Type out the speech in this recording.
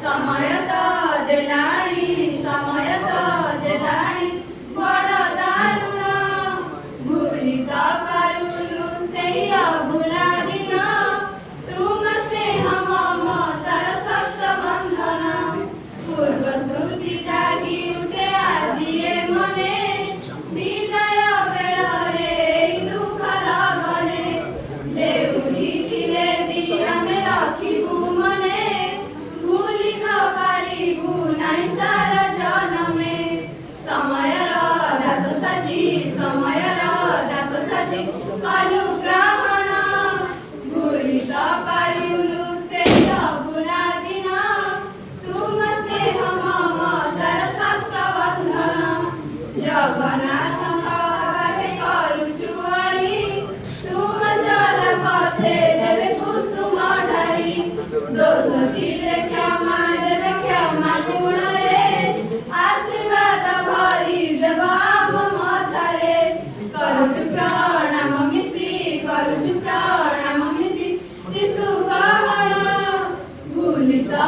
समय तो देलाणी समय तो देलाणी बड़ दारुण भूली तो पारुलु से भूला दिन तुम स्नेह ममतार सख्त बंधन पूर्व स्मृति जागी उठे आज ये मने विदाय बेड़े दुख लगने जे उठी थिले भी आमे रखिबु मने भूली न पारिबु नाई सारा जनमे समयर दास साजी समयर दास साजी कलु ग्रहण भूली तो पारुलु से भूला दिन तुम स्नेह ममतार सख्त बंधन जगन्नाथ बाटे करुछु अणी तुम जल पथे देवे कुसुम ढारी दोष दिले क्षमा देवे क्षमा गुण रे आशीर्वाद भरी देव आम मथारे करुछु प्रणाम मिसी शिशु गहण भूली तो